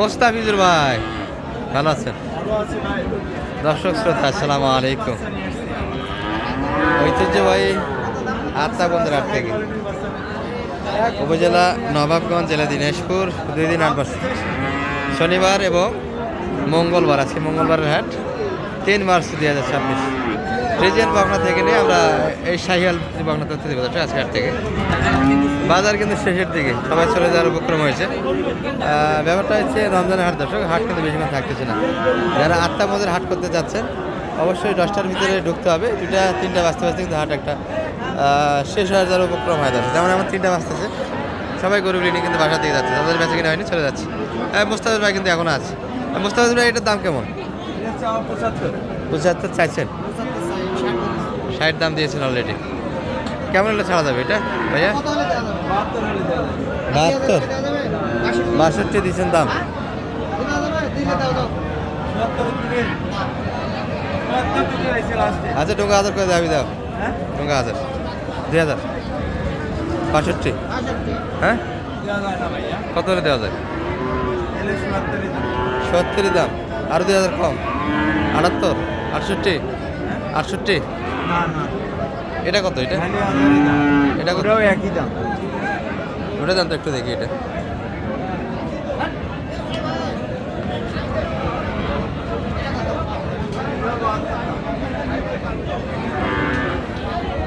মোস্তাফিজুর ভাই ভালো আছেন? দর্শক শ্রোতা আসসালামু আলাইকুম। ঐতিহ্যবাহী আত্মাবন্দের হাট থেকে উপজেলা নবাবগঞ্জ, জেলা দিনাজপুর, 2 দিন 8 বছর, শনিবার এবং মঙ্গলবার। আজকে মঙ্গলবারের হাট 3 মার্চ 2026। রিজিয়ন বগনা থেকে নিয়ে আমরা এই শাহিয়াল বগনা তথ্য দেবো আজকে হাট থেকে। বাজার কিন্তু শেষের দিকে, সবাই চলে যাওয়ার উপক্রম হয়েছে। ব্যাপারটা হচ্ছে রমজানের হাট, দর্শক হাট কিন্তু বেশিক্ষণ থাকতেছে না। যারা আত্মাবন্দের হাট করতে যাচ্ছেন অবশ্যই 10টার ভিতরে ঢুকতে হবে। 2টা 3টা বাজতে বাজতে কিন্তু হাট একটা শেষ হয়ে যাওয়ার উপক্রম হয়। দর্শক যেমন আমার 3টা বাজতেছে, সবাই গরুগুলি নিয়ে কিন্তু বাসা দিয়ে যাচ্ছে, তাদের বেচা কিনা হয়নি, চলে যাচ্ছে। মোস্তাফিজুর ভাই কিন্তু এখনও আছে। মোস্তাফিজুর ভাই এটার দাম কেমন? 75 চাইছেন, 60 দাম দিয়েছেন অলরেডি। কেমন হলে ছাড়া যাবে এটা ভাইয়া? 72 62 দিয়েছেন দাম। আচ্ছা টোকা 1000 করে দাবি দাও। টোকা 1000 2000 65। হ্যাঁ কত করে দেওয়া যায়? 70 দাম, আরো 2000 কম। 78 68 68। এটা কত? এটা এটা কত? একই দাম। ওটা দাম তো একটু দেখি। এটা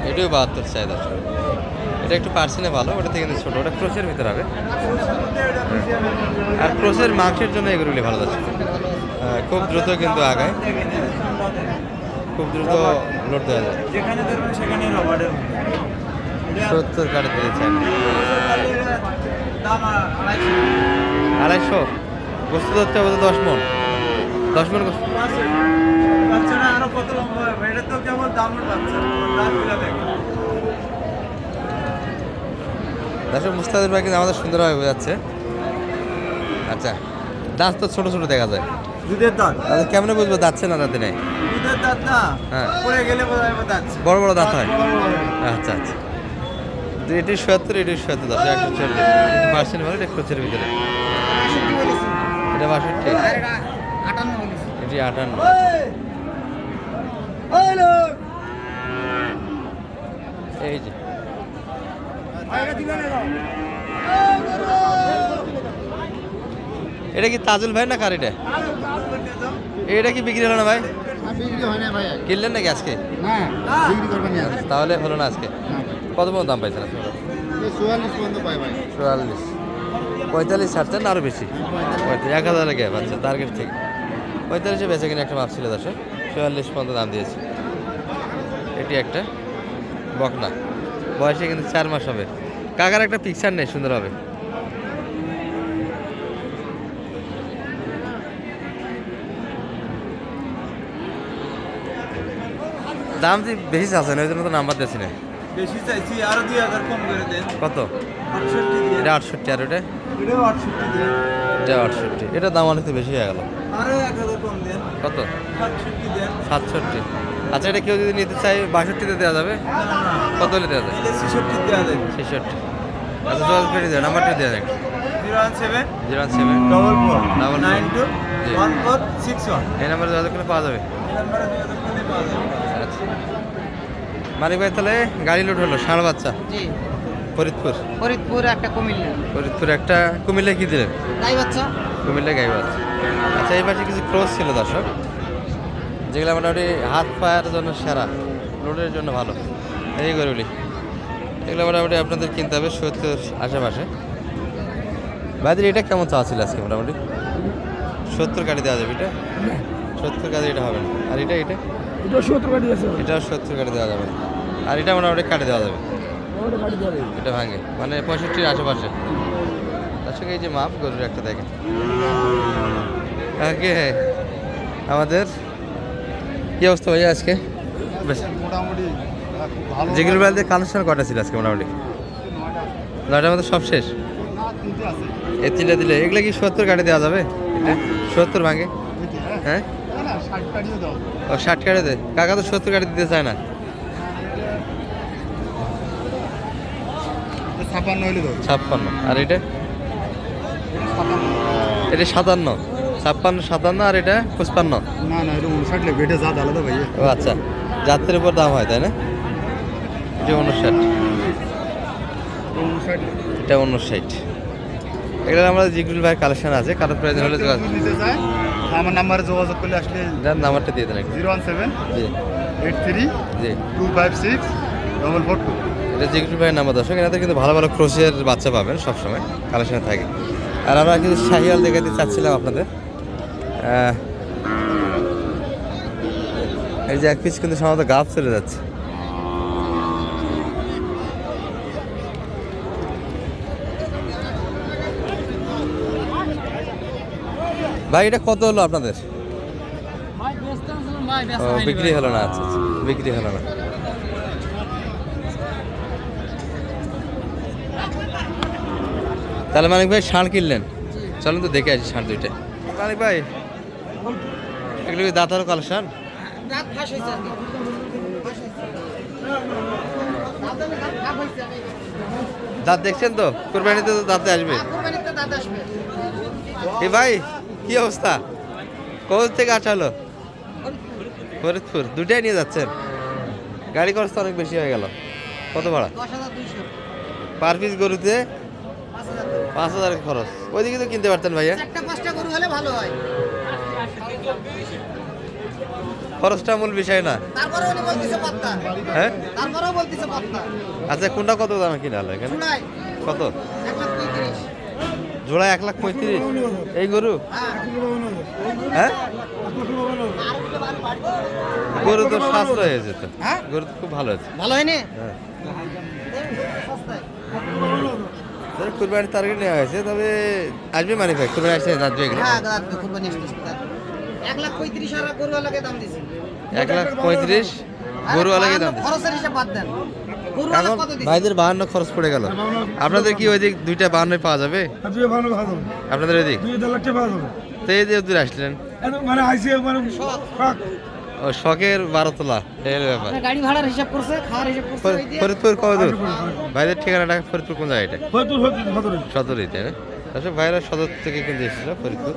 এটাও 72 চাই। দর্শক এটা একটু পার্সেন্টে ভালো, ওটা থেকে কিন্তু ছোটো, ওটা ক্রোসের ভিতরে হবে। আর ক্রোসের মাংসের জন্য এগুলি ভালো যাচ্ছে, খুব দ্রুত কিন্তু আগায়, খুব দ্রুত লোড দেওয়া যায়। 70 কাটে দিয়েছেন 250। বস্তু ধরতে হবে 10 মন, 10 মন দর্শক। মুস্তাফিজুর ভাই কিন্তু আমাদের সুন্দরভাবে বোঝাচ্ছে। আচ্ছা দাঁত তো ছোট ছোট দেখা যায়, দুধের দাঁত। কেমনে বুঝবো দাঁতছে না দাঁতে নেই? দুধের দাঁত না, হ্যাঁ পড়ে গেলে বোঝাবো দাঁত। বড় বড় দাঁত হয়। আচ্ছা আচ্ছা, এটি 70 এটি 70 দশ 140 পার্সেন্ট ভালো। এটা কোচের ভিতরে, এটা 62, এটি 58। এই যে এটা কি তাজুল ভাই না কার? এটা এটা কি বিক্রি হলো না ভাই? কিনলেন নাকি আজকে? তাহলে হলো না আজকে। কত পর্যন্ত দাম পাইছেন? 44 45 ছাড়তেন আরও বেশি, 1000 গ্যাপ। আচ্ছা টার্গেট থেকে 45-এ বেচে কিনে একটা মাপ ছিল। 44 পর্যন্ত দাম দিয়েছে। এটি একটা বকনা, বয়সে কিন্তু 4 মাস হবে। কাকার একটা পিকচার নেই, সুন্দর হবে। দাম যে বেশি চাচ্ছেন ওই জন্য তো নাম্বার দিয়েছি না। বেশি চাইছি, আরো 2000 কম করে দেন। কত? 68 দিয়ে। এটা 68 আর ওটা? এটাও 68 দিয়ে। এটা 68। এটা দাম অনেক বেশি হয়ে গেল। আরো 1000 কম দেন। কত? 67 দেন। 67। আচ্ছা এটা কেউ যদি নিতে চাই 62-তে দেওয়া যাবে? না না, কত হলে দেওয়া যায়? এটা 66 দেওয়া দেন। 66। আচ্ছা যোগাযোগ করে দেওয়া, নাম্বারটা দেওয়া যায়। 017 017 44 92 1461। এই নাম্বারে যোগাযোগ করে পাওয়া যাবে। এই নম্বরে যোগাযোগ করলে পাওয়া যাবে। আচ্ছা মানিক ভাই, তাহলে গাড়ি লোড হলো ষাঁড় বাচ্চা জি, ফরিদপুর। ফরিদপুর একটা কুমিল্লা ফরিদপুর একটা, কুমিল্লায় কি দিলেন? গাই বাচ্চা। কুমিল্লায় গাই বাচ্চা। আচ্ছা এই পাশে কিছু ক্রস ছিল দর্শক, যেগুলো মোটামুটি হাত পায়ের জন্য সেরা, লোডের জন্য ভালো। এই গরুগুলি এগুলো মোটামুটি আপনাদের কিনতে হবে 70 আশেপাশে। ভাইদের এটা কেমন চাওয়া ছিল আজকে? মোটামুটি 70 কাটি দেওয়া যাবে। এটা 70 কাটি, এটা হবে না। আর এটা এটা এটা 70 কাটি আছে। এটাও 70 কাটি দেওয়া যাবে না। আর এটা মোটামুটি কাটি দেওয়া যাবে, এটা ভাঙে মানে 65-র আশেপাশে। দর্শক এই যে মাপ গরুর একটা দেখেন। আগে আমাদের কি অবস্থা ভাইয়া আজকে? বেশ মোটামুটি ভালো। যেগুলো বেলাতে কালেকশন কটা ছিল আজকে? মোটামুটি 9টার মধ্যে সব শেষ। এই 3টা দিলে এগুলো কি 70 কাটে দেওয়া যাবে? এটা 70 ভাঙে? হ্যাঁ 60 কাটিও দাও। ও 60 কাটে দে। কাকা তো 70 কাটে দিতে চায় না। 56 হইলে দাও। 56। আর এটা এটা 57, 56, 57 আর এটা 55। না না এটা 59 লে বেটে জাত আলাদা ভাইয়া। ও আচ্ছা, জাতের উপর দাম হয় তাই না? এটা 59, 59 এটা 59। এগুলো আমাদের জিগুল ভাই কালেকশন আছে, কারোর প্রয়োজন হলে যোগাযোগ নিতে চায় আমার নাম্বারে যোগাযোগ করলে আসলে যার নাম্বারটা দিয়ে দেন একটু। 017 জি 83 জি 256 442। এটা জিগুল ভাইয়ের নাম্বার দর্শক। এনাদের কিন্তু ভালো ভালো ক্রোশের বাচ্চা পাবেন সবসময়, কালেকশনে থাকে। আর আমরা কিন্তু শাহিওয়াল দেখাতে চাচ্ছিলাম আপনাদের। এই যে এক পিস কিন্তু সম্ভবত গাফ চলে যাচ্ছে। ভাই এটা কত হলো আপনাদের? ও বিক্রি হলো না, আচ্ছা আচ্ছা, বিক্রি হলো না। তাহলে মানিক ভাই ষাঁড় কিনলেন, চলুন তো দেখে আসি ষাঁড় দুইটা। মানিক ভাই এগুলো কি দাঁতারও কালেকশন? দাঁত দেখছেন তো? কোরবানিতে তো দাঁতে আসবে। এ ভাই কি অবস্থা? কোথা থেকে আসা হলো? ফরিদপুর। দুটাই নিয়ে যাচ্ছেন? গাড়ি খরচ তো অনেক বেশি হয়ে গেল। কত ভাড়া? পার পিস গরুতে 5,000 খরচ। ওইদিকে তো কিনতে পারতেন ভাইয়া। খরচটা মূল বিষয় না। হ্যাঁ আচ্ছা, কোনটা কত দামে কিনা হলো এখানে? কত? জোড়া 1,35,000 এই গরু? হ্যাঁ গরু তো সাশ্রয় হয়েছে তো, গরু তো খুব ভালো হয়েছে। ভালো হয়নি? হ্যাঁ কুরবানির টার্গেট নেওয়া হয়েছে, তবে আসবে মানে ভাই কুরবানি আসছে রাজ্য এগুলো। হ্যাঁ দাদা কুরবানি আসছে 1,35,000 আর গরু আলাদা দাম দিছি। 1,35,000 গরু আলাদা দাম দিচ্ছে। খরচের হিসাব বাদ দেন। গরু এখন আলাদা কত দিছি? ভাইদের 52 খরচ পড়ে গেল। আপনাদের কি ওই দিক দুইটা 52 পাওয়া যাবে? আপনাদের ওই দিক তো এই যে দূর আসলেন মানে আইসি মানে ও শখের 12 তোলা, এই হলো ব্যাপার। গাড়ি ভাড়ার হিসাব করছে, খাওয়ার হিসাব করছে ওই দিয়ে। ফরিদপুর কত দূর? ভাইদের ঠিকানাটা ফরিদপুর কোন জায়গায়? সদরই তাই না? আসলে ভাইরা সদর থেকে কিনতে এসেছিল ফরিদপুর।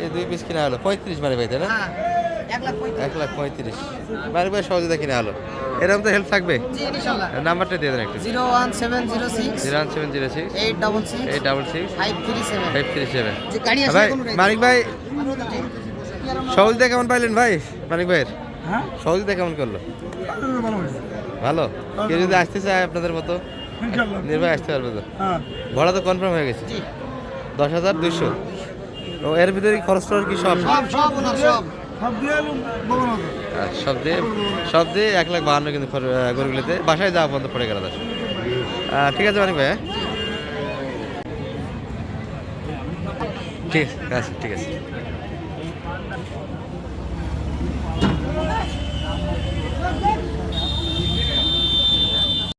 এই দুই পিস কিনা হলো 35 মানে ভাই তাই না? হ্যাঁ 1,35,000। 1,35,000 মানে ভাই সহজে কিনা হলো। এরকম তো হেল্প থাকবে। জি ইনশাআল্লাহ। নাম্বারটা দিয়ে দেন একটু। 01706 01706 866 866 537। 537। যে গাড়ি আসলে ভাই কোনো মানিক ভাই সহজে কেমন পাইলেন ভাই? মানিক ভাইয়ের হ্যাঁ সহজে কেমন করলো? ভালো। কেউ যদি আসতে চায় আপনাদের মতো ইনশাআল্লাহ নির্ভয় আসতে পারবে তো? হ্যাঁ ভাড়া তো কনফার্ম হয়ে গেছে। জি 10,200। ও এর ভিতরে খরচ টরচ কি সব? সব ওনার সব। সব দিয়ে বলুন সব দিয়ে 1,52,000 কিন্তু গরুগুলিতে বাসায় যাওয়া পর্যন্ত পড়ে গেল। ঠিক আছে মানিক ভাই, হ্যাঁ? ঠিক আছে ঠিক আছে।